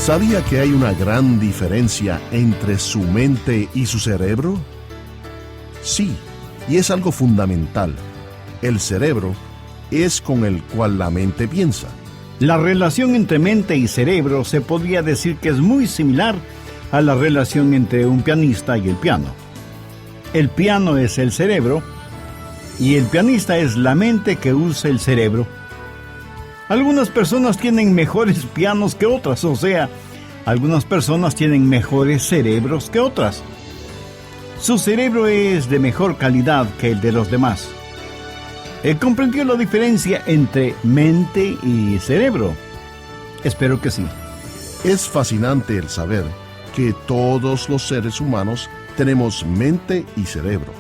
¿Sabía que hay una gran diferencia entre su mente y su cerebro? Sí, y es algo fundamental. El cerebro es con el cual la mente piensa. La relación entre mente y cerebro se podría decir que es muy similar a la relación entre un pianista y el piano. El piano es el cerebro y el pianista es la mente que usa el cerebro. Algunas personas tienen mejores pianos que otras, o sea, algunas personas tienen mejores cerebros que otras. Su cerebro es de mejor calidad que el de los demás. ¿Comprendió la diferencia entre mente y cerebro? Espero que sí. Es fascinante el saber que todos los seres humanos tenemos mente y cerebro,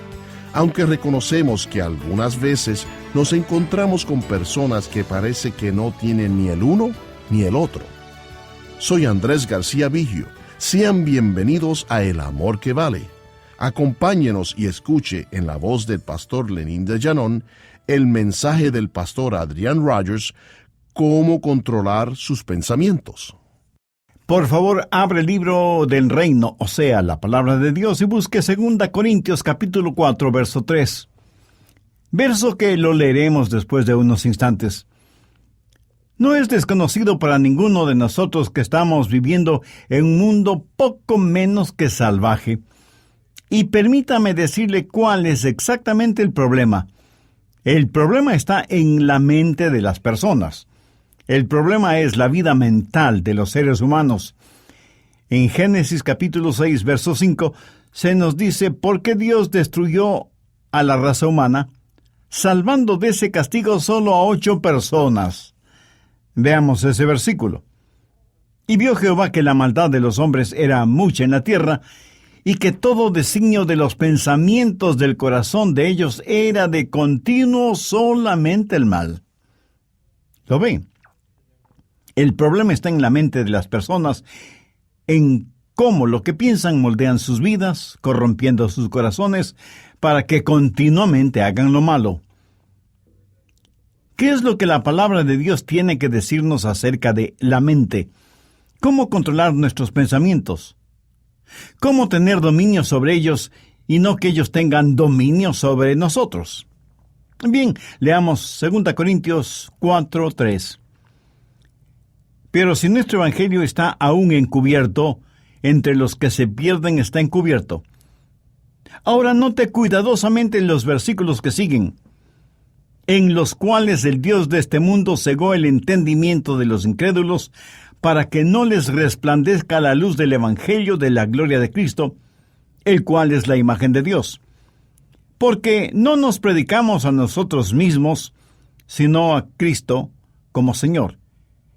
aunque reconocemos que algunas veces nos encontramos con personas que parece que no tienen ni el uno ni el otro. Soy Andrés García Vigio. Sean bienvenidos a El Amor que Vale. Acompáñenos y escuche en la voz del pastor Lenín de Llanón el mensaje del pastor Adrian Rogers, cómo controlar sus pensamientos. Por favor, abre el libro del reino, o sea, la palabra de Dios, y busque 2 Corintios capítulo 4, verso 3. Verso que lo leeremos después de unos instantes. No es desconocido para ninguno de nosotros que estamos viviendo en un mundo poco menos que salvaje. Y permítame decirle cuál es exactamente el problema. El problema está en la mente de las personas. El problema es la vida mental de los seres humanos. En Génesis capítulo 6, verso 5, se nos dice por qué Dios destruyó a la raza humana, salvando de ese castigo solo a 8 personas. Veamos ese versículo. Y vio Jehová que la maldad de los hombres era mucha en la tierra, y que todo designio de los pensamientos del corazón de ellos era de continuo solamente el mal. ¿Lo ven? El problema está en la mente de las personas, en cómo lo que piensan moldean sus vidas, corrompiendo sus corazones, para que continuamente hagan lo malo. ¿Qué es lo que la palabra de Dios tiene que decirnos acerca de la mente? ¿Cómo controlar nuestros pensamientos? ¿Cómo tener dominio sobre ellos y no que ellos tengan dominio sobre nosotros? Bien, leamos 2 Corintios 4, 3. Pero si nuestro evangelio está aún encubierto, entre los que se pierden está encubierto. Ahora note cuidadosamente los versículos que siguen, en los cuales el Dios de este mundo cegó el entendimiento de los incrédulos, para que no les resplandezca la luz del evangelio de la gloria de Cristo, el cual es la imagen de Dios. Porque no nos predicamos a nosotros mismos, sino a Cristo como Señor,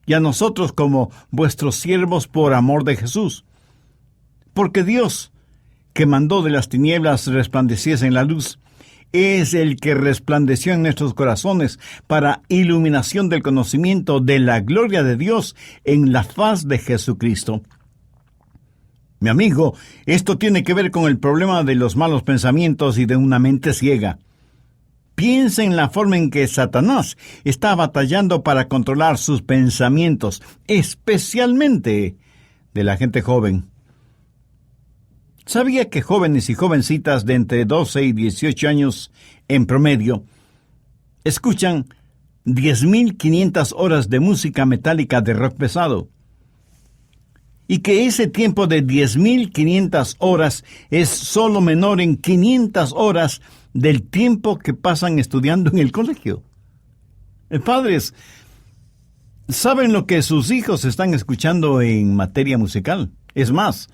y a nosotros como vuestros siervos por amor de Jesús. Porque Dios, que mandó de las tinieblas resplandeciese en la luz, es el que resplandeció en nuestros corazones para iluminación del conocimiento de la gloria de Dios en la faz de Jesucristo. Mi amigo, esto tiene que ver con el problema de los malos pensamientos y de una mente ciega. Piensa en la forma en que Satanás está batallando para controlar sus pensamientos, especialmente de la gente joven. ¿Sabía que jóvenes y jovencitas de entre 12 y 18 años, en promedio, escuchan 10.500 horas de música metálica de rock pesado? Y que ese tiempo de 10.500 horas es solo menor en 500 horas del tiempo que pasan estudiando en el colegio. Padres, ¿saben lo que sus hijos están escuchando en materia musical? Es más,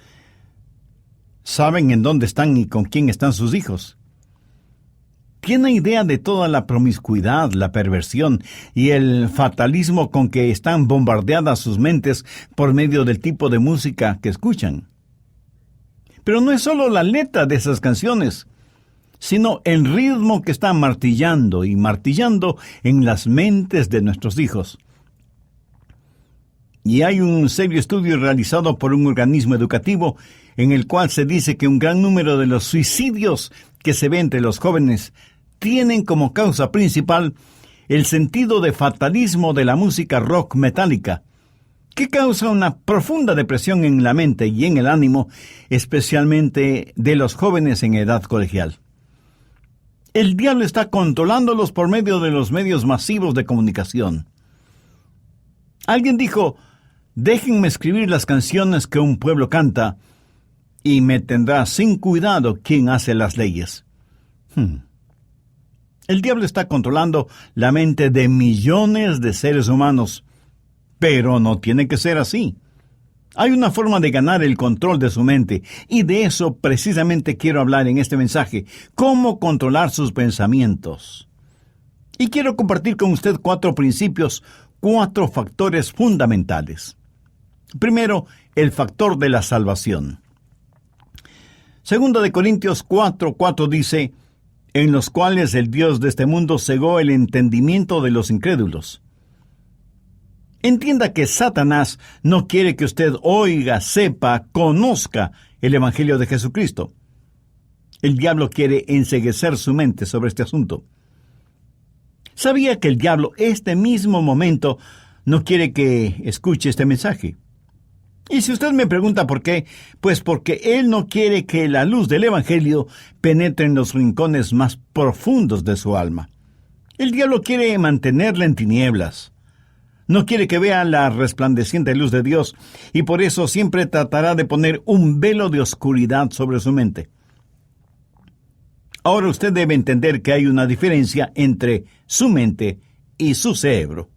¿saben en dónde están y con quién están sus hijos? ¿Tiene idea de toda la promiscuidad, la perversión y el fatalismo con que están bombardeadas sus mentes por medio del tipo de música que escuchan? Pero no es solo la letra de esas canciones, sino el ritmo que está martillando y martillando en las mentes de nuestros hijos. Y hay un serio estudio realizado por un organismo educativo en el cual se dice que un gran número de los suicidios que se ve entre los jóvenes tienen como causa principal el sentido de fatalismo de la música rock metálica, que causa una profunda depresión en la mente y en el ánimo, especialmente de los jóvenes en edad colegial. El diablo está controlándolos por medio de los medios masivos de comunicación. Alguien dijo: déjenme escribir las canciones que un pueblo canta, y me tendrá sin cuidado quien hace las leyes. El diablo está controlando la mente de millones de seres humanos, pero no tiene que ser así. Hay una forma de ganar el control de su mente, y de eso precisamente quiero hablar en este mensaje: cómo controlar sus pensamientos. Y quiero compartir con usted 4 principios, 4 factores fundamentales. Primero, el factor de la salvación. Segunda de Corintios 4:4 dice: en los cuales el Dios de este mundo cegó el entendimiento de los incrédulos. Entienda que Satanás no quiere que usted oiga, sepa, conozca el Evangelio de Jesucristo. El diablo quiere enceguecer su mente sobre este asunto. ¿Sabía que el diablo, este mismo momento, no quiere que escuche este mensaje? Y si usted me pregunta por qué, pues porque él no quiere que la luz del Evangelio penetre en los rincones más profundos de su alma. El diablo quiere mantenerla en tinieblas. No quiere que vea la resplandeciente luz de Dios, y por eso siempre tratará de poner un velo de oscuridad sobre su mente. Ahora usted debe entender que hay una diferencia entre su mente y su cerebro.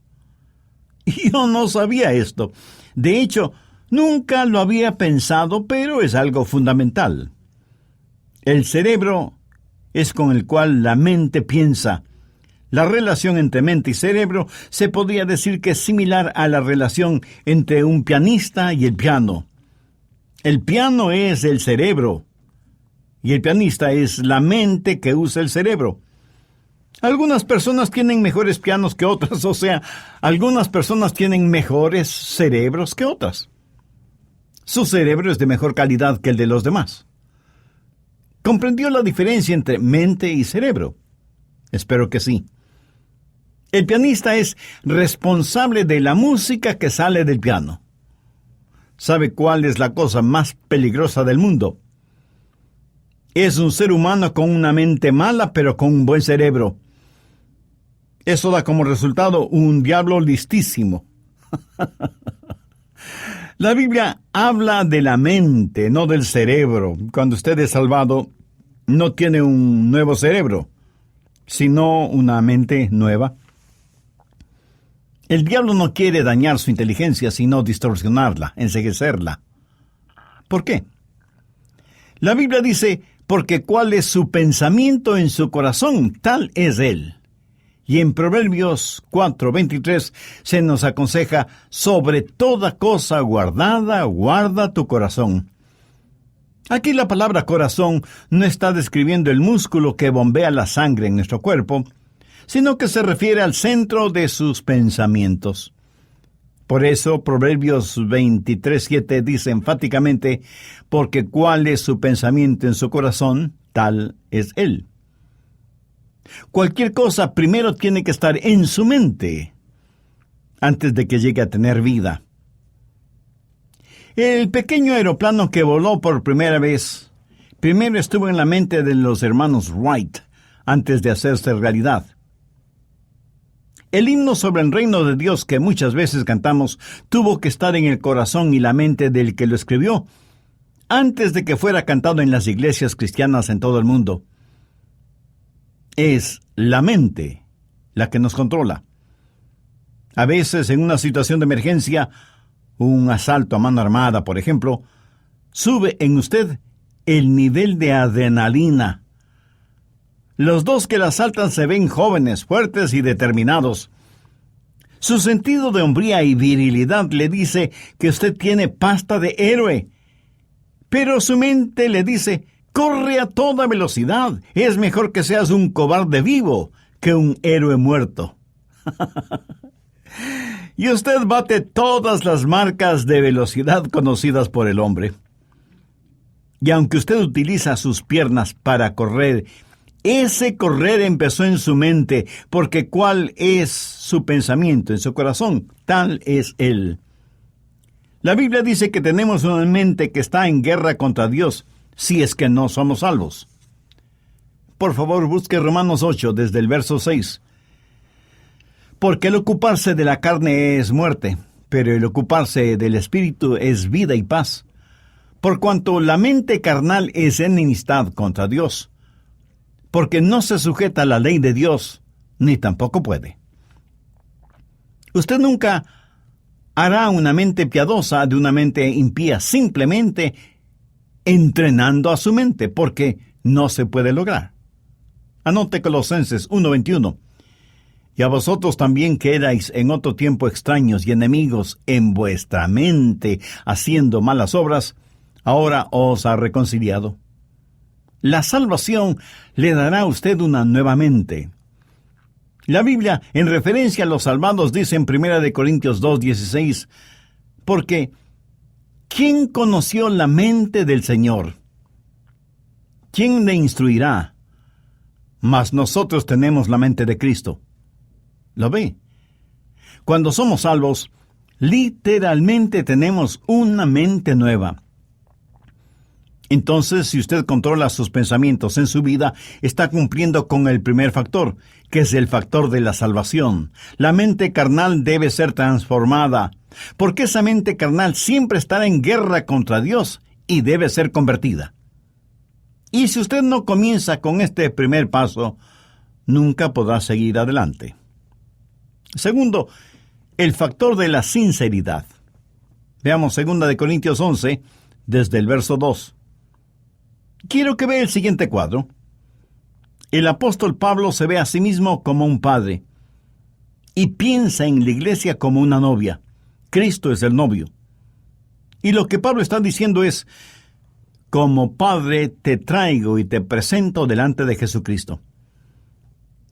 Yo no sabía esto. De hecho, nunca lo había pensado, pero es algo fundamental. El cerebro es con el cual la mente piensa. La relación entre mente y cerebro se podría decir que es similar a la relación entre un pianista y el piano. El piano es el cerebro, y el pianista es la mente que usa el cerebro. Algunas personas tienen mejores pianos que otras, o sea, algunas personas tienen mejores cerebros que otras. Su cerebro es de mejor calidad que el de los demás. ¿Comprendió la diferencia entre mente y cerebro? Espero que sí. El pianista es responsable de la música que sale del piano. ¿Sabe cuál es la cosa más peligrosa del mundo? Es un ser humano con una mente mala, pero con un buen cerebro. Eso da como resultado un diablo listísimo. La Biblia habla de la mente, no del cerebro. Cuando usted es salvado, no tiene un nuevo cerebro, sino una mente nueva. El diablo no quiere dañar su inteligencia, sino distorsionarla, enceguecerla. ¿Por qué? La Biblia dice: porque cuál es su pensamiento en su corazón, tal es él. Y en Proverbios 4:23 se nos aconseja: sobre toda cosa guardada, guarda tu corazón. Aquí la palabra corazón no está describiendo el músculo que bombea la sangre en nuestro cuerpo, sino que se refiere al centro de sus pensamientos. Por eso Proverbios 23:7 dice enfáticamente: porque cuál es su pensamiento en su corazón, tal es él. Cualquier cosa primero tiene que estar en su mente, antes de que llegue a tener vida. El pequeño aeroplano que voló por primera vez, primero estuvo en la mente de los hermanos Wright, antes de hacerse realidad. El himno sobre el reino de Dios que muchas veces cantamos tuvo que estar en el corazón y la mente del que lo escribió, antes de que fuera cantado en las iglesias cristianas en todo el mundo. Es la mente la que nos controla. A veces, en una situación de emergencia, un asalto a mano armada, por ejemplo, sube en usted el nivel de adrenalina. Los dos que la asaltan se ven jóvenes, fuertes y determinados. Su sentido de hombría y virilidad le dice que usted tiene pasta de héroe. Pero su mente le dice: corre a toda velocidad. Es mejor que seas un cobarde vivo que un héroe muerto. Y usted bate todas las marcas de velocidad conocidas por el hombre. Y aunque usted utiliza sus piernas para correr, ese correr empezó en su mente, porque cuál es su pensamiento en su corazón, tal es él. La Biblia dice que tenemos una mente que está en guerra contra Dios, si es que no somos salvos. Por favor, busque Romanos 8, desde el verso 6. Porque el ocuparse de la carne es muerte, pero el ocuparse del Espíritu es vida y paz. Por cuanto la mente carnal es enemistad contra Dios, porque no se sujeta a la ley de Dios, ni tampoco puede. Usted nunca hará una mente piadosa de una mente impía, simplemente entrenando a su mente, porque no se puede lograr. Anote Colosenses 1:21. Y a vosotros también que erais en otro tiempo extraños y enemigos en vuestra mente, haciendo malas obras, ahora os ha reconciliado. La salvación le dará a usted una nueva mente. La Biblia, en referencia a los salvados, dice en 1 Corintios 2:16, porque ¿quién conoció la mente del Señor? ¿Quién le instruirá? Mas nosotros tenemos la mente de Cristo. ¿Lo ve? Cuando somos salvos, literalmente tenemos una mente nueva. Entonces, si usted controla sus pensamientos en su vida, está cumpliendo con el primer factor, que es el factor de la salvación. La mente carnal debe ser transformada, porque esa mente carnal siempre estará en guerra contra Dios y debe ser convertida. Y si usted no comienza con este primer paso, nunca podrá seguir adelante. Segundo, el factor de la sinceridad. Veamos 2 Corintios 11, desde el verso 2. Quiero que vea el siguiente cuadro. El apóstol Pablo se ve a sí mismo como un padre y piensa en la iglesia como una novia. Cristo es el novio. Y lo que Pablo está diciendo es: como padre te traigo y te presento delante de Jesucristo.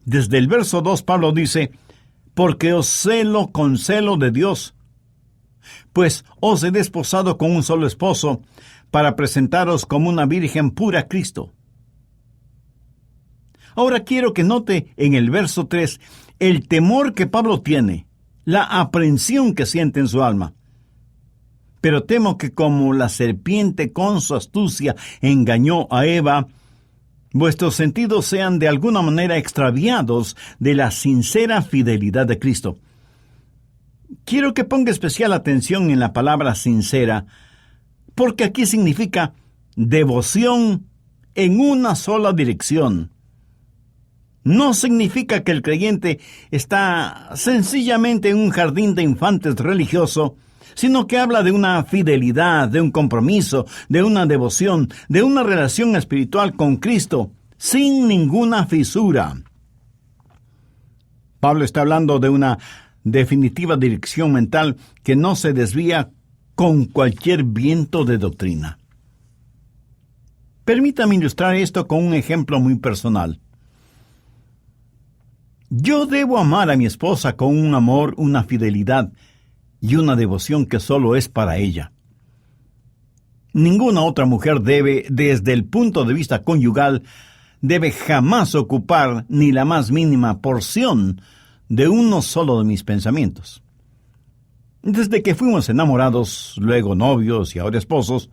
Desde el verso 2 Pablo dice: porque os celo con celo de Dios, pues os he desposado con un solo esposo, para presentaros como una virgen pura a Cristo. Ahora quiero que note en el verso 3 el temor que Pablo tiene, la aprensión que siente en su alma. Pero temo que como la serpiente con su astucia engañó a Eva, vuestros sentidos sean de alguna manera extraviados de la sincera fidelidad de Cristo. Quiero que ponga especial atención en la palabra sincera, porque aquí significa devoción en una sola dirección. No significa que el creyente está sencillamente en un jardín de infantes religioso, sino que habla de una fidelidad, de un compromiso, de una devoción, de una relación espiritual con Cristo, sin ninguna fisura. Pablo está hablando de una definitiva dirección mental que no se desvía con cualquier viento de doctrina. Permítame ilustrar esto con un ejemplo muy personal. Yo debo amar a mi esposa con un amor, una fidelidad y una devoción que solo es para ella. Ninguna otra mujer debe, desde el punto de vista conyugal, debe jamás ocupar ni la más mínima porción de uno solo de mis pensamientos. Desde que fuimos enamorados, luego novios y ahora esposos,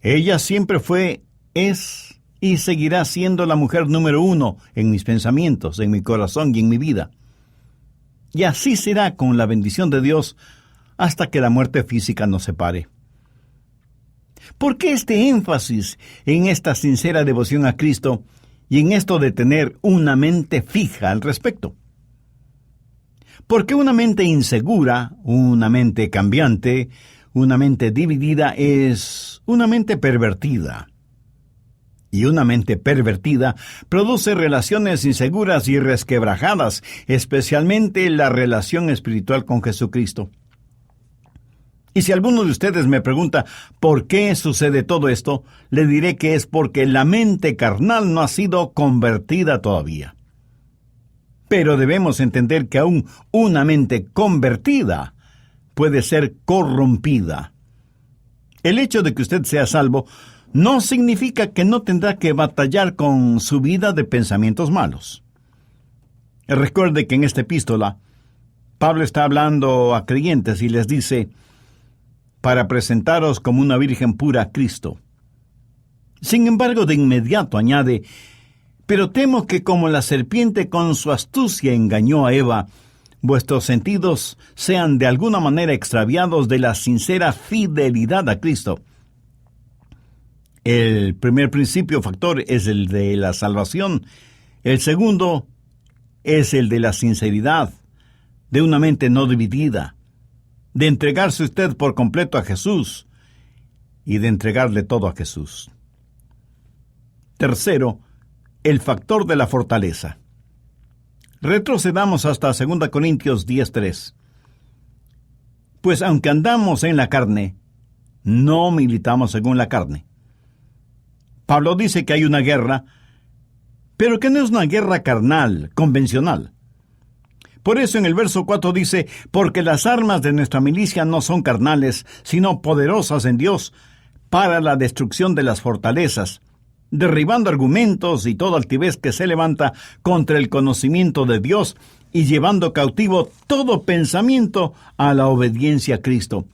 ella siempre fue, es y seguirá siendo la mujer número 1 en mis pensamientos, en mi corazón y en mi vida. Y así será con la bendición de Dios hasta que la muerte física nos separe. ¿Por qué este énfasis en esta sincera devoción a Cristo y en esto de tener una mente fija al respecto? Porque una mente insegura, una mente cambiante, una mente dividida es una mente pervertida. Y una mente pervertida produce relaciones inseguras y resquebrajadas, especialmente la relación espiritual con Jesucristo. Y si alguno de ustedes me pregunta por qué sucede todo esto, le diré que es porque la mente carnal no ha sido convertida todavía. Pero debemos entender que aún una mente convertida puede ser corrompida. El hecho de que usted sea salvo no significa que no tendrá que batallar con su vida de pensamientos malos. Recuerde que en esta epístola, Pablo está hablando a creyentes y les dice: para presentaros como una virgen pura a Cristo. Sin embargo, de inmediato añade: pero temo que como la serpiente con su astucia engañó a Eva, vuestros sentidos sean de alguna manera extraviados de la sincera fidelidad a Cristo. El primer principio factor es el de la salvación. El segundo es el de la sinceridad, de una mente no dividida, de entregarse usted por completo a Jesús y de entregarle todo a Jesús. Tercero, el factor de la fortaleza. Retrocedamos hasta 2 Corintios 10:3. Pues aunque andamos en la carne, no militamos según la carne. Pablo dice que hay una guerra, pero que no es una guerra carnal, convencional. Por eso en el verso 4 dice: porque las armas de nuestra milicia no son carnales, sino poderosas en Dios, para la destrucción de las fortalezas, derribando argumentos y toda altivez que se levanta contra el conocimiento de Dios, y llevando cautivo todo pensamiento a la obediencia a Cristo.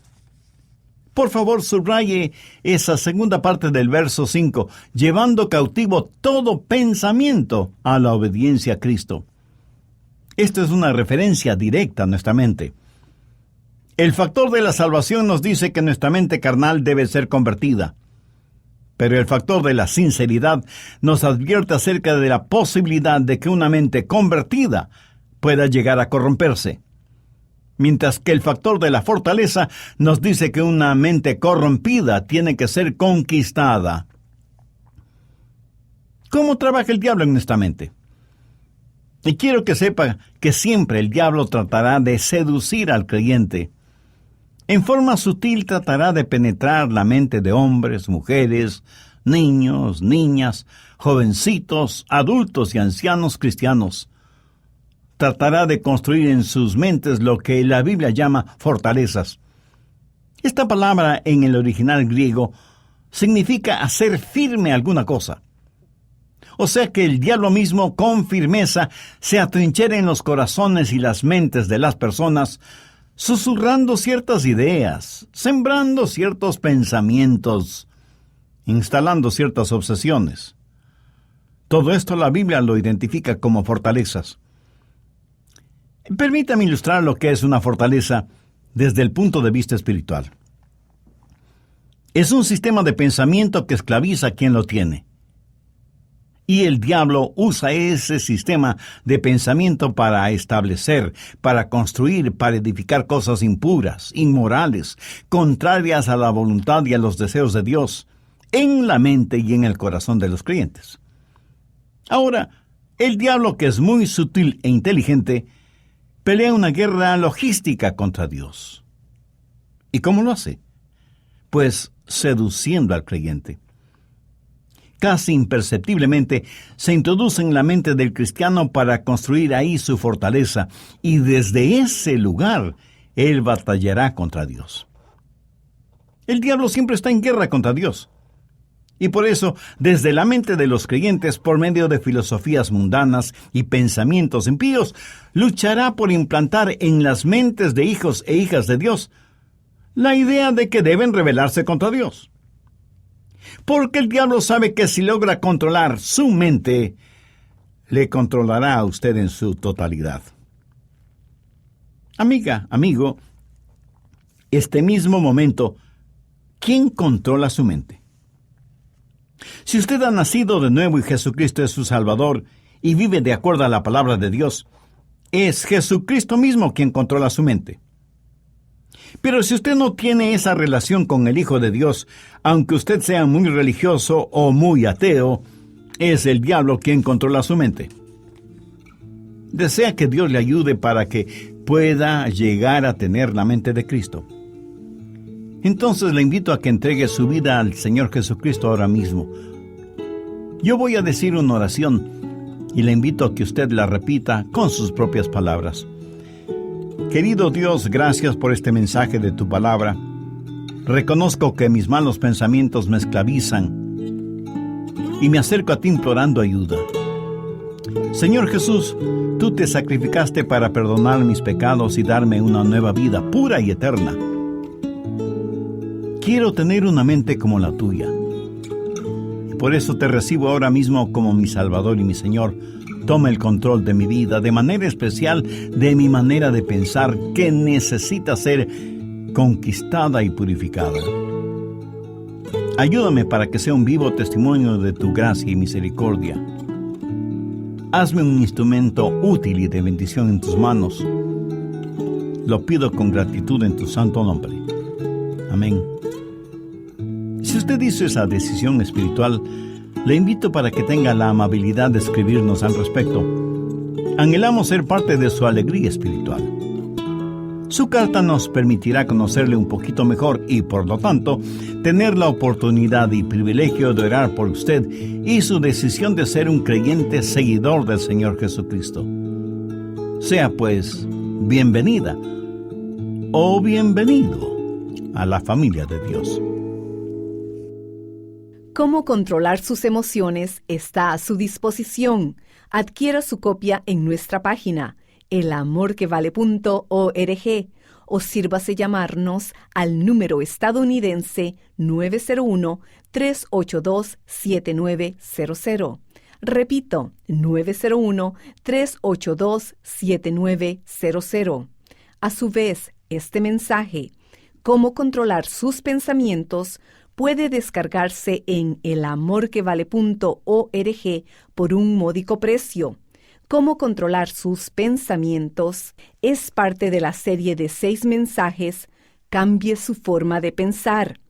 Por favor, subraye esa segunda parte del verso 5, llevando cautivo todo pensamiento a la obediencia a Cristo. Esto es una referencia directa a nuestra mente. El factor de la salvación nos dice que nuestra mente carnal debe ser convertida. Pero el factor de la sinceridad nos advierte acerca de la posibilidad de que una mente convertida pueda llegar a corromperse. Mientras que el factor de la fortaleza nos dice que una mente corrompida tiene que ser conquistada. ¿Cómo trabaja el diablo en nuestra mente? Y quiero que sepa que siempre el diablo tratará de seducir al creyente. En forma sutil tratará de penetrar la mente de hombres, mujeres, niños, niñas, jovencitos, adultos y ancianos cristianos. Tratará de construir en sus mentes lo que la Biblia llama fortalezas. Esta palabra en el original griego significa hacer firme alguna cosa. O sea que el diablo mismo con firmeza se atrinchera en los corazones y las mentes de las personas, susurrando ciertas ideas, sembrando ciertos pensamientos, instalando ciertas obsesiones. Todo esto la Biblia lo identifica como fortalezas. Permítame ilustrar lo que es una fortaleza desde el punto de vista espiritual. Es un sistema de pensamiento que esclaviza a quien lo tiene. Y el diablo usa ese sistema de pensamiento para establecer, para construir, para edificar cosas impuras, inmorales, contrarias a la voluntad y a los deseos de Dios, en la mente y en el corazón de los creyentes. Ahora, el diablo, que es muy sutil e inteligente, pelea una guerra logística contra Dios. ¿Y cómo lo hace? Pues seduciendo al creyente. Casi imperceptiblemente se introduce en la mente del cristiano para construir ahí su fortaleza, y desde ese lugar él batallará contra Dios. El diablo siempre está en guerra contra Dios. Y por eso, desde la mente de los creyentes, por medio de filosofías mundanas y pensamientos impíos, luchará por implantar en las mentes de hijos e hijas de Dios la idea de que deben rebelarse contra Dios. Porque el diablo sabe que si logra controlar su mente, le controlará a usted en su totalidad. Amiga, amigo, este mismo momento, ¿quién controla su mente? Si usted ha nacido de nuevo y Jesucristo es su Salvador y vive de acuerdo a la palabra de Dios, es Jesucristo mismo quien controla su mente. Pero si usted no tiene esa relación con el Hijo de Dios, aunque usted sea muy religioso o muy ateo, es el diablo quien controla su mente. Desea que Dios le ayude para que pueda llegar a tener la mente de Cristo. Entonces le invito a que entregue su vida al Señor Jesucristo ahora mismo. Yo voy a decir una oración y le invito a que usted la repita con sus propias palabras. Querido Dios, gracias por este mensaje de tu palabra. Reconozco que mis malos pensamientos me esclavizan y me acerco a ti implorando ayuda. Señor Jesús, tú te sacrificaste para perdonar mis pecados y darme una nueva vida pura y eterna. Quiero tener una mente como la tuya. Y por eso te recibo ahora mismo como mi Salvador y mi Señor. Toma el control de mi vida, de manera especial de mi manera de pensar, que necesita ser conquistada y purificada. Ayúdame para que sea un vivo testimonio de tu gracia y misericordia. Hazme un instrumento útil y de bendición en tus manos. Lo pido con gratitud en tu santo nombre. Amén. Si usted hizo esa decisión espiritual, le invito para que tenga la amabilidad de escribirnos al respecto. Anhelamos ser parte de su alegría espiritual. Su carta nos permitirá conocerle un poquito mejor y, por lo tanto, tener la oportunidad y privilegio de orar por usted y su decisión de ser un creyente seguidor del Señor Jesucristo. Sea pues bienvenida o bienvenido a la familia de Dios. Cómo controlar sus emociones está a su disposición. Adquiera su copia en nuestra página, elamorquevale.org, o sírvase llamarnos al número estadounidense 901-382-7900. Repito, 901-382-7900. A su vez, este mensaje, Cómo controlar sus pensamientos, puede descargarse en elamorquevale.org por un módico precio. Cómo controlar sus pensamientos es parte de la serie de 6 mensajes Cambie su forma de pensar.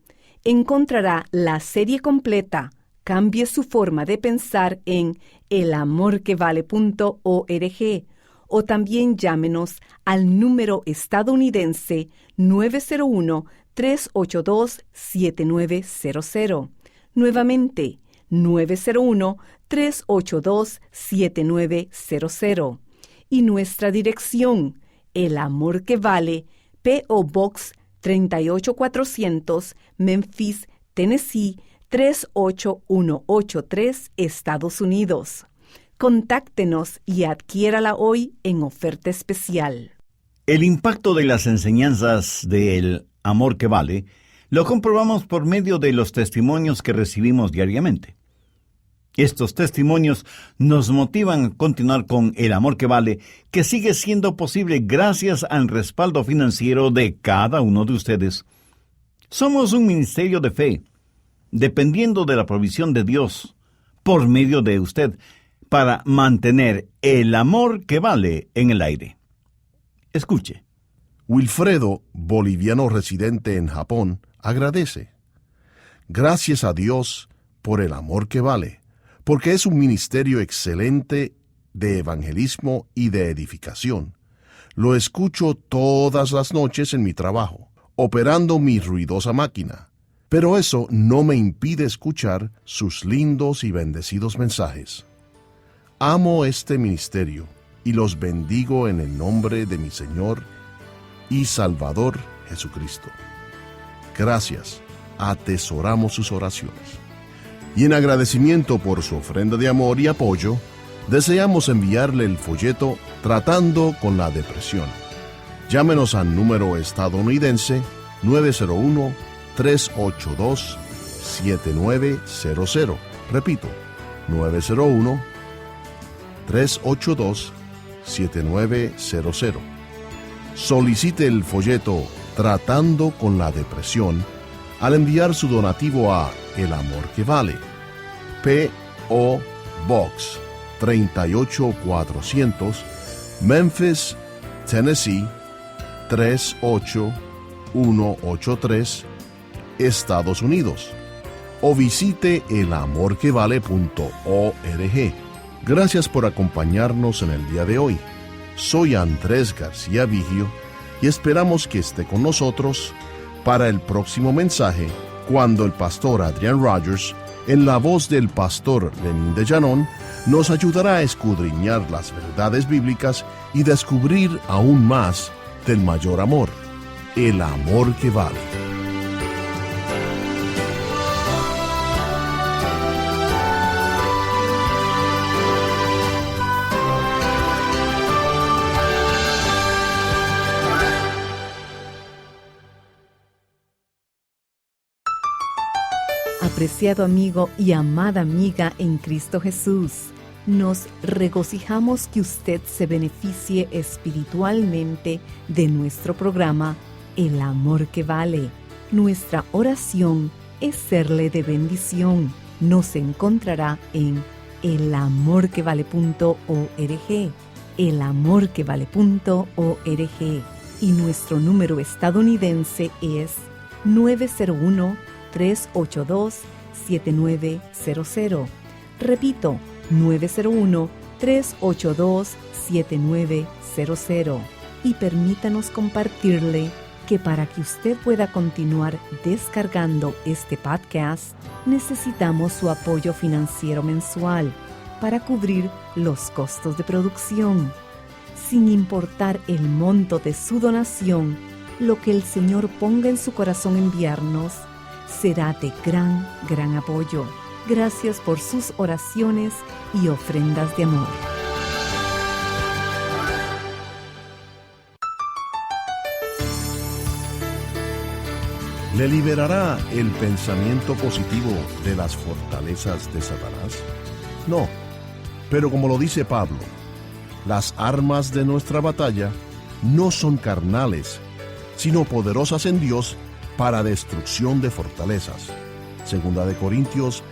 Encontrará la serie completa Cambie su forma de pensar en elamorquevale.org, o también llámenos al número estadounidense 901-382-7900. Nuevamente, 901-382-7900. Y nuestra dirección, El Amor que Vale, P.O. Box 38400, Memphis, Tennessee 38183, Estados Unidos. Contáctenos y adquiérala hoy en oferta especial. El impacto de las enseñanzas del Amor que Vale lo comprobamos por medio de los testimonios que recibimos diariamente. Estos testimonios nos motivan a continuar con el amor que vale, que sigue siendo posible gracias al respaldo financiero de cada uno de ustedes. Somos un ministerio de fe, dependiendo de la provisión de Dios, por medio de usted, para mantener el amor que vale en el aire. Escuche. Wilfredo, boliviano residente en Japón, agradece. Gracias a Dios por el amor que vale, porque es un ministerio excelente de evangelismo y de edificación. Lo escucho todas las noches en mi trabajo, operando mi ruidosa máquina. Pero eso no me impide escuchar sus lindos y bendecidos mensajes. Amo este ministerio y los bendigo en el nombre de mi Señor y Salvador Jesucristo. Gracias, atesoramos sus oraciones. Y en agradecimiento por su ofrenda de amor y apoyo, deseamos enviarle el folleto Tratando con la Depresión. Llámenos al número estadounidense 901-382-7900. Repito, 901-382-7900. Solicite el folleto Tratando con la Depresión al enviar su donativo a El Amor que Vale, P.O. Box 38400, Memphis, Tennessee 38183, Estados Unidos, o visite elamorquevale.org. Gracias por acompañarnos en el día de hoy. Soy Andrés García Vigio y esperamos que esté con nosotros para el próximo mensaje, cuando el pastor Adrian Rogers, en la voz del pastor Lenín de Llanón, nos ayudará a escudriñar las verdades bíblicas y descubrir aún más del mayor amor, el amor que vale. Apreciado amigo y amada amiga en Cristo Jesús, nos regocijamos que usted se beneficie espiritualmente de nuestro programa El Amor que Vale. Nuestra oración es serle de bendición. Nos encontrará en elamorquevale.org, elamorquevale.org, y nuestro número estadounidense es 901-382-7900. Repito, 901-382-7900. Y permítanos compartirle que para que usted pueda continuar descargando este podcast, necesitamos su apoyo financiero mensual para cubrir los costos de producción. Sin importar el monto de su donación, lo que el Señor ponga en su corazón enviarnos será de gran apoyo. Gracias por sus oraciones y ofrendas de amor. ¿Le liberará el pensamiento positivo de las fortalezas de Satanás? No, pero como lo dice Pablo, las armas de nuestra batalla no son carnales, sino poderosas en Dios para destrucción de fortalezas. Segunda de Corintios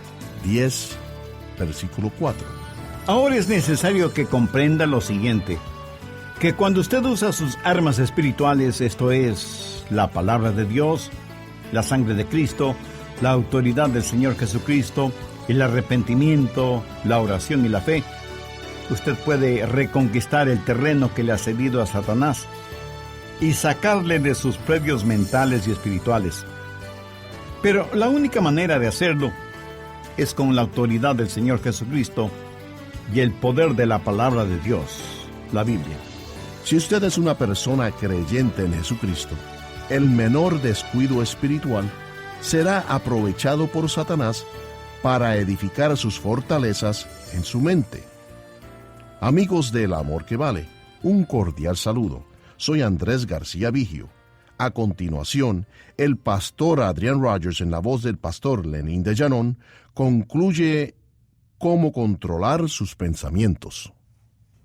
10, versículo 4. Ahora es necesario que comprenda lo siguiente, que cuando usted usa sus armas espirituales, esto es, la palabra de Dios, la sangre de Cristo, la autoridad del Señor Jesucristo, el arrepentimiento, la oración y la fe, usted puede reconquistar el terreno que le ha cedido a Satanás y sacarle de sus predios mentales y espirituales. Pero la única manera de hacerlo es con la autoridad del Señor Jesucristo y el poder de la palabra de Dios, la Biblia. Si usted es una persona creyente en Jesucristo, el menor descuido espiritual será aprovechado por Satanás para edificar sus fortalezas en su mente. Amigos del Amor que Vale, un cordial saludo. Soy Andrés García Vigio. A continuación, el pastor Adrian Rogers, en la voz del pastor Lenín de Llanón, concluye cómo controlar sus pensamientos.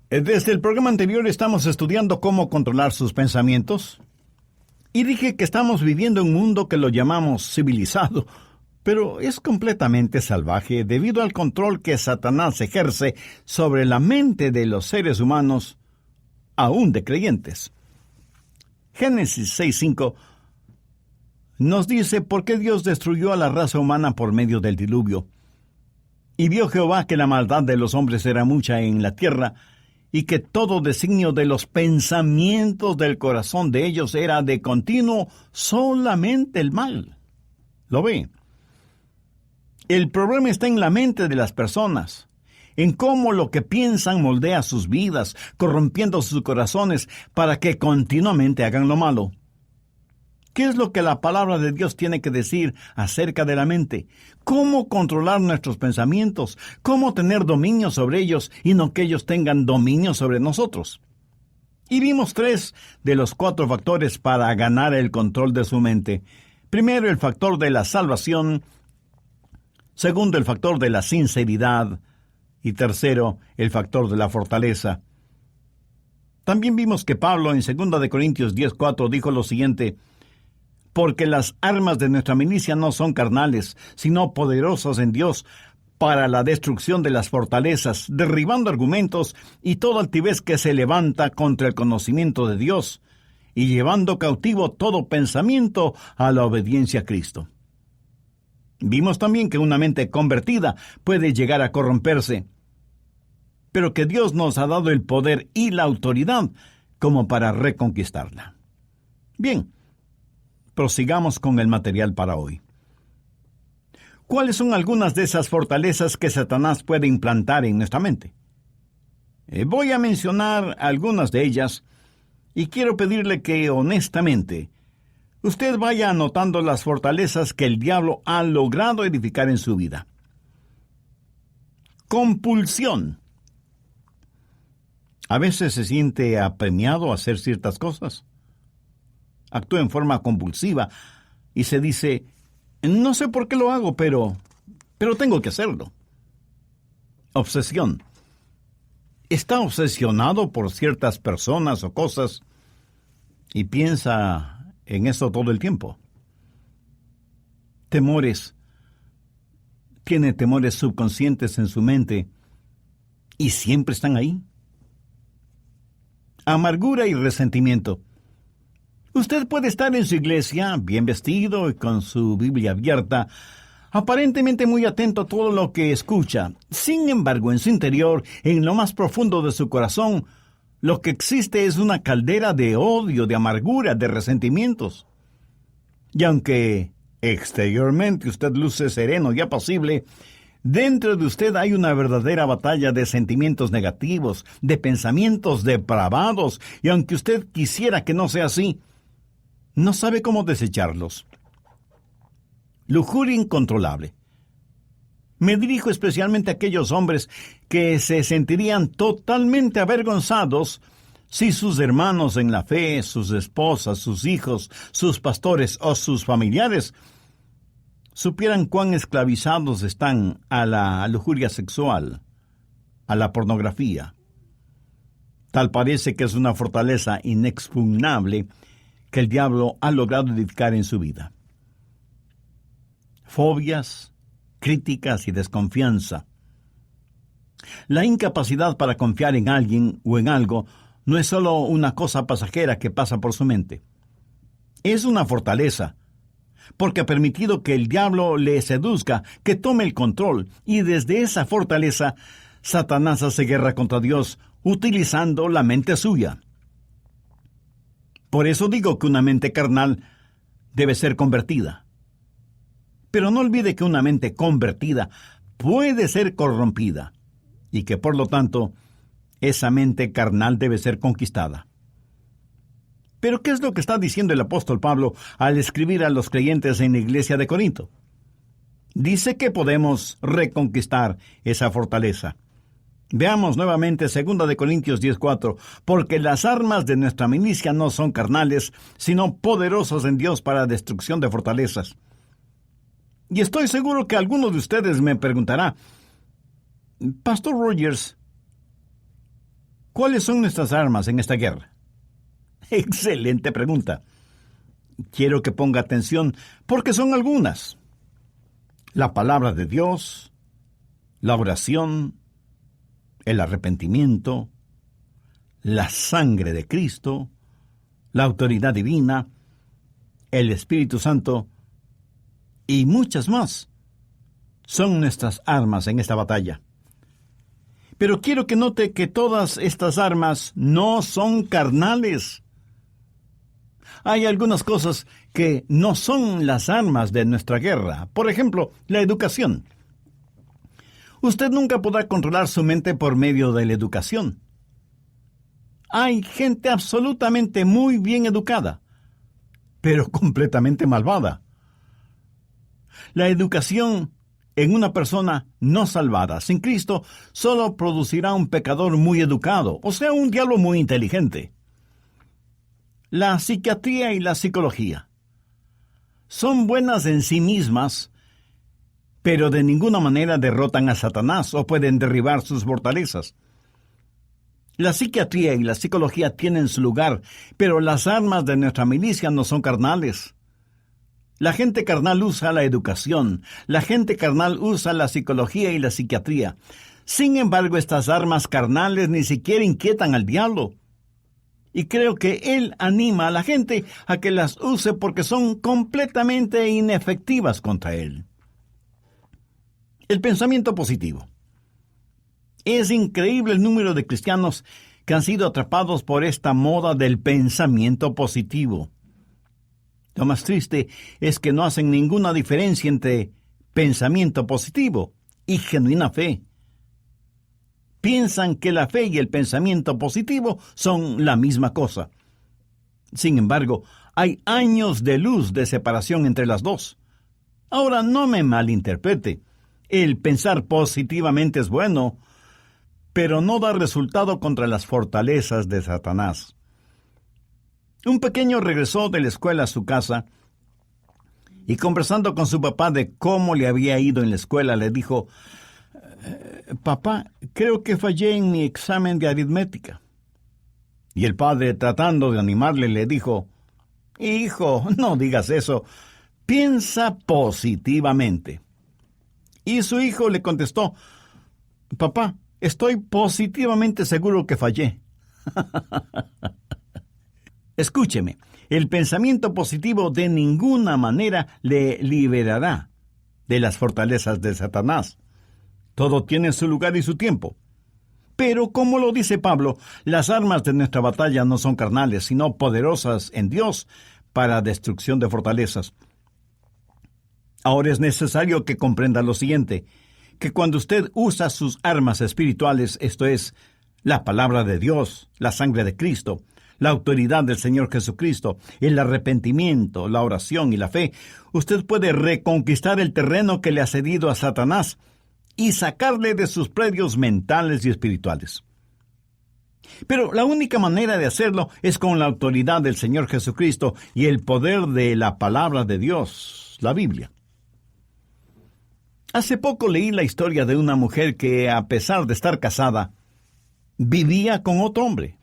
Desde el programa anterior estamos estudiando cómo controlar sus pensamientos. Y dije que estamos viviendo en un mundo que lo llamamos civilizado, pero es completamente salvaje debido al control que Satanás ejerce sobre la mente de los seres humanos, aún de creyentes. Génesis 6:5 nos dice por qué Dios destruyó a la raza humana por medio del diluvio. Y vio Jehová que la maldad de los hombres era mucha en la tierra, y que todo designio de los pensamientos del corazón de ellos era de continuo solamente el mal. ¿Lo ve? El problema está en la mente de las personas, en cómo lo que piensan moldea sus vidas, corrompiendo sus corazones para que continuamente hagan lo malo. ¿Qué es lo que la palabra de Dios tiene que decir acerca de la mente? ¿Cómo controlar nuestros pensamientos? ¿Cómo tener dominio sobre ellos y no que ellos tengan dominio sobre nosotros? Y vimos 3 de los 4 factores para ganar el control de su mente. Primero, el factor de la salvación. Segundo, el factor de la sinceridad. Y tercero, el factor de la fortaleza. También vimos que Pablo en 2 de Corintios 10:4 dijo lo siguiente: porque las armas de nuestra milicia no son carnales, sino poderosas en Dios para la destrucción de las fortalezas, derribando argumentos y toda altivez que se levanta contra el conocimiento de Dios, y llevando cautivo todo pensamiento a la obediencia a Cristo. Vimos también que una mente convertida puede llegar a corromperse, pero que Dios nos ha dado el poder y la autoridad como para reconquistarla. Bien, prosigamos con el material para hoy. ¿Cuáles son algunas de esas fortalezas que Satanás puede implantar en nuestra mente? Voy a mencionar algunas de ellas y quiero pedirle que honestamente usted vaya anotando las fortalezas que el diablo ha logrado edificar en su vida. Compulsión. A veces se siente apremiado a hacer ciertas cosas. Actúa en forma compulsiva y se dice, No sé por qué lo hago, pero tengo que hacerlo. Obsesión. Está obsesionado por ciertas personas o cosas y piensa en eso todo el tiempo. Temores. Tiene temores subconscientes en su mente y siempre están ahí. Amargura y resentimiento. Usted puede estar en su iglesia, bien vestido y con su Biblia abierta, aparentemente muy atento a todo lo que escucha. Sin embargo, en su interior, en lo más profundo de su corazón, lo que existe es una caldera de odio, de amargura, de resentimientos. Y aunque exteriormente usted luce sereno y apacible, dentro de usted hay una verdadera batalla de sentimientos negativos, de pensamientos depravados, y aunque usted quisiera que no sea así, no sabe cómo desecharlos. Lujuria incontrolable. Me dirijo especialmente a aquellos hombres que se sentirían totalmente avergonzados si sus hermanos en la fe, sus esposas, sus hijos, sus pastores o sus familiares supieran cuán esclavizados están a la lujuria sexual, a la pornografía. Tal parece que es una fortaleza inexpugnable que el diablo ha logrado edificar en su vida. Fobias, críticas y desconfianza. La incapacidad para confiar en alguien o en algo no es solo una cosa pasajera que pasa por su mente. Es una fortaleza, porque ha permitido que el diablo le seduzca, que tome el control, y desde esa fortaleza, Satanás hace guerra contra Dios, utilizando la mente suya. Por eso digo que una mente carnal debe ser convertida. Pero no olvide que una mente convertida puede ser corrompida, y que por lo tanto, esa mente carnal debe ser conquistada. Pero ¿qué es lo que está diciendo el apóstol Pablo al escribir a los creyentes en la iglesia de Corinto? Dice que podemos reconquistar esa fortaleza. Veamos nuevamente 2 de Corintios 10:4, porque las armas de nuestra milicia no son carnales, sino poderosas en Dios para destrucción de fortalezas. Y estoy seguro que alguno de ustedes me preguntará, Pastor Rogers, ¿cuáles son nuestras armas en esta guerra? Excelente pregunta. Quiero que ponga atención porque son algunas. La palabra de Dios, la oración, el arrepentimiento, la sangre de Cristo, la autoridad divina, el Espíritu Santo y muchas más son nuestras armas en esta batalla. Pero quiero que note que todas estas armas no son carnales. Hay algunas cosas que no son las armas de nuestra guerra. Por ejemplo, la educación. Usted nunca podrá controlar su mente por medio de la educación. Hay gente absolutamente muy bien educada, pero completamente malvada. La educación en una persona no salvada, sin Cristo, solo producirá un pecador muy educado, o sea, un diablo muy inteligente. La psiquiatría y la psicología son buenas en sí mismas, pero de ninguna manera derrotan a Satanás o pueden derribar sus fortalezas. La psiquiatría y la psicología tienen su lugar, pero las armas de nuestra milicia no son carnales. La gente carnal usa la educación, la gente carnal usa la psicología y la psiquiatría. Sin embargo, estas armas carnales ni siquiera inquietan al diablo. Y creo que él anima a la gente a que las use porque son completamente inefectivas contra él. El pensamiento positivo. Es increíble el número de cristianos que han sido atrapados por esta moda del pensamiento positivo. Lo más triste es que no hacen ninguna diferencia entre pensamiento positivo y genuina fe. Piensan que la fe y el pensamiento positivo son la misma cosa. Sin embargo, hay años de luz de separación entre las dos. Ahora, no me malinterprete. El pensar positivamente es bueno, pero no da resultado contra las fortalezas de Satanás. Un pequeño regresó de la escuela a su casa y conversando con su papá de cómo le había ido en la escuela, le dijo: «Papá, creo que fallé en mi examen de aritmética». Y el padre, tratando de animarle, le dijo: «Hijo, no digas eso. Piensa positivamente». Y su hijo le contestó: «Papá, estoy positivamente seguro que fallé». Escúcheme, el pensamiento positivo de ninguna manera le liberará de las fortalezas de Satanás. Todo tiene su lugar y su tiempo. Pero, como lo dice Pablo, las armas de nuestra batalla no son carnales, sino poderosas en Dios para destrucción de fortalezas. Ahora es necesario que comprenda lo siguiente, que cuando usted usa sus armas espirituales, esto es, la palabra de Dios, la sangre de Cristo, la autoridad del Señor Jesucristo, el arrepentimiento, la oración y la fe, usted puede reconquistar el terreno que le ha cedido a Satanás y sacarle de sus predios mentales y espirituales. Pero la única manera de hacerlo es con la autoridad del Señor Jesucristo y el poder de la palabra de Dios, la Biblia. Hace poco leí la historia de una mujer que, a pesar de estar casada, vivía con otro hombre.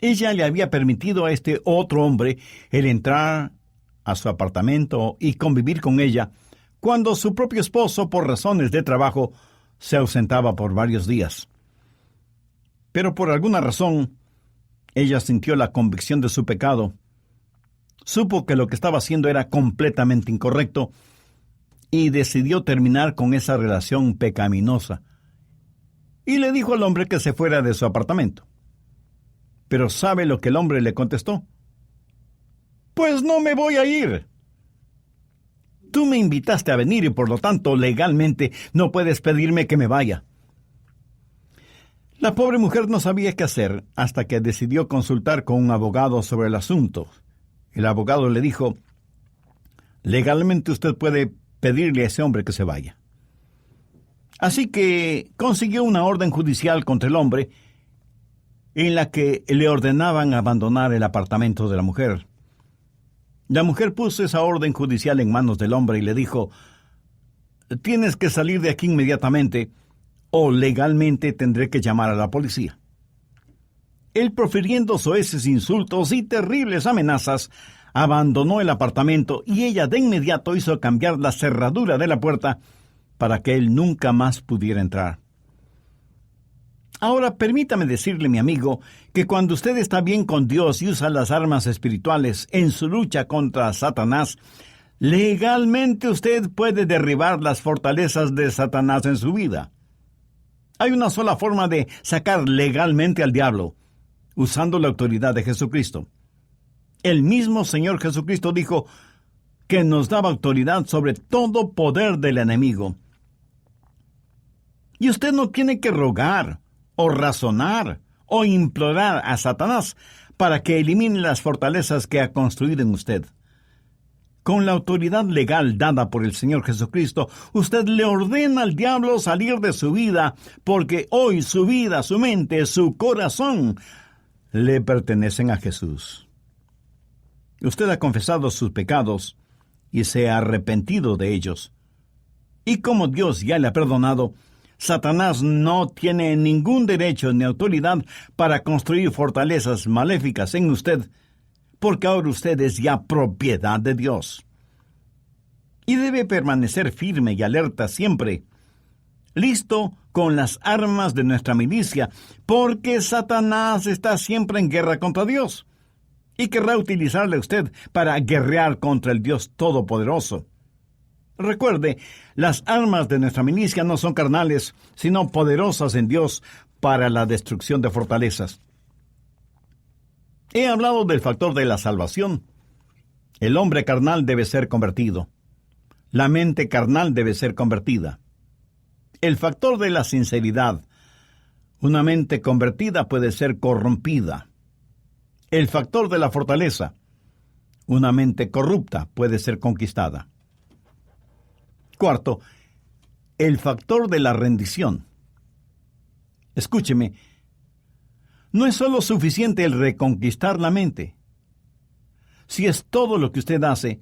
Ella le había permitido a este otro hombre el entrar a su apartamento y convivir con ella, cuando su propio esposo, por razones de trabajo, se ausentaba por varios días. Pero por alguna razón, ella sintió la convicción de su pecado, supo que lo que estaba haciendo era completamente incorrecto y decidió terminar con esa relación pecaminosa. Y le dijo al hombre que se fuera de su apartamento. Pero ¿sabe lo que el hombre le contestó? «Pues no me voy a ir. Tú me invitaste a venir y por lo tanto legalmente no puedes pedirme que me vaya». La pobre mujer no sabía qué hacer hasta que decidió consultar con un abogado sobre el asunto. El abogado le dijo: «Legalmente usted puede pedirle a ese hombre que se vaya». Así que consiguió una orden judicial contra el hombre en la que le ordenaban abandonar el apartamento de la mujer. La mujer puso esa orden judicial en manos del hombre y le dijo: «Tienes que salir de aquí inmediatamente o legalmente tendré que llamar a la policía». Él, profiriendo soeces insultos y terribles amenazas, abandonó el apartamento y ella de inmediato hizo cambiar la cerradura de la puerta para que él nunca más pudiera entrar. Ahora, permítame decirle, mi amigo, que cuando usted está bien con Dios y usa las armas espirituales en su lucha contra Satanás, legalmente usted puede derribar las fortalezas de Satanás en su vida. Hay una sola forma de sacar legalmente al diablo, usando la autoridad de Jesucristo. El mismo Señor Jesucristo dijo que nos daba autoridad sobre todo poder del enemigo. Y usted no tiene que rogar, o razonar, o implorar a Satanás para que elimine las fortalezas que ha construido en usted. Con la autoridad legal dada por el Señor Jesucristo, usted le ordena al diablo salir de su vida, porque hoy su vida, su mente, su corazón le pertenecen a Jesús. Usted ha confesado sus pecados y se ha arrepentido de ellos. Y como Dios ya le ha perdonado, Satanás no tiene ningún derecho ni autoridad para construir fortalezas maléficas en usted, porque ahora usted es ya propiedad de Dios. Y debe permanecer firme y alerta siempre, listo con las armas de nuestra milicia, porque Satanás está siempre en guerra contra Dios, y querrá utilizarle a usted para guerrear contra el Dios Todopoderoso. Recuerde, las armas de nuestra milicia no son carnales, sino poderosas en Dios para la destrucción de fortalezas. He hablado del factor de la salvación. El hombre carnal debe ser convertido. La mente carnal debe ser convertida. El factor de la sinceridad. Una mente convertida puede ser corrompida. El factor de la fortaleza. Una mente corrupta puede ser conquistada. Cuarto, el factor de la rendición. Escúcheme, no es solo suficiente el reconquistar la mente. Si es todo lo que usted hace,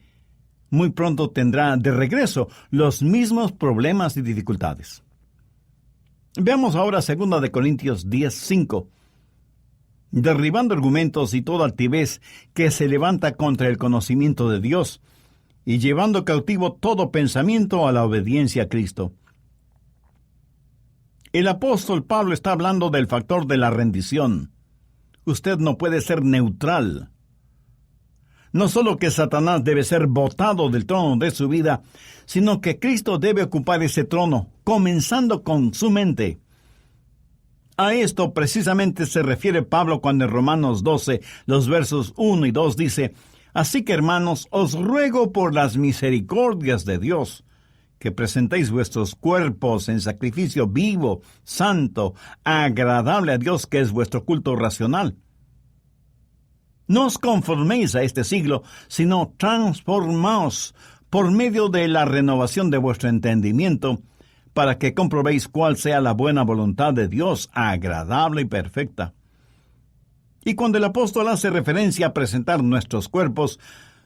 muy pronto tendrá de regreso los mismos problemas y dificultades. Veamos ahora 2 Corintios 10:5. Derribando argumentos y toda altivez que se levanta contra el conocimiento de Dios, y llevando cautivo todo pensamiento a la obediencia a Cristo. El apóstol Pablo está hablando del factor de la rendición. Usted no puede ser neutral. No solo que Satanás debe ser botado del trono de su vida, sino que Cristo debe ocupar ese trono, comenzando con su mente. A esto precisamente se refiere Pablo cuando en Romanos 12, los versos 1 y 2 dice: Así que, hermanos, os ruego por las misericordias de Dios, que presentéis vuestros cuerpos en sacrificio vivo, santo, agradable a Dios, que es vuestro culto racional. No os conforméis a este siglo, sino transformaos por medio de la renovación de vuestro entendimiento, para que comprobéis cuál sea la buena voluntad de Dios, agradable y perfecta. Y cuando el apóstol hace referencia a presentar nuestros cuerpos,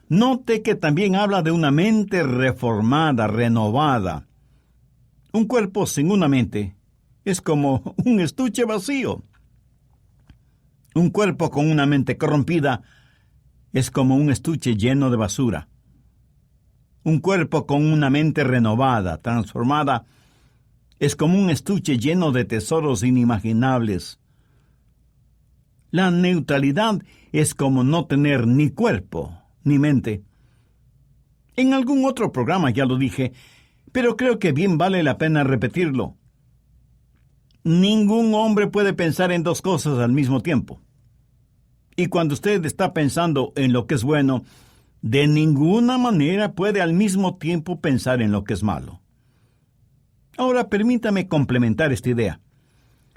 note que también habla de una mente reformada, renovada. Un cuerpo sin una mente es como un estuche vacío. Un cuerpo con una mente corrompida es como un estuche lleno de basura. Un cuerpo con una mente renovada, transformada, es como un estuche lleno de tesoros inimaginables. La neutralidad es como no tener ni cuerpo ni mente. En algún otro programa ya lo dije, pero creo que bien vale la pena repetirlo. Ningún hombre puede pensar en dos cosas al mismo tiempo. Y cuando usted está pensando en lo que es bueno, de ninguna manera puede al mismo tiempo pensar en lo que es malo. Ahora permítame complementar esta idea.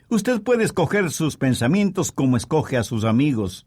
Usted puede escoger sus pensamientos como escoge a sus amigos.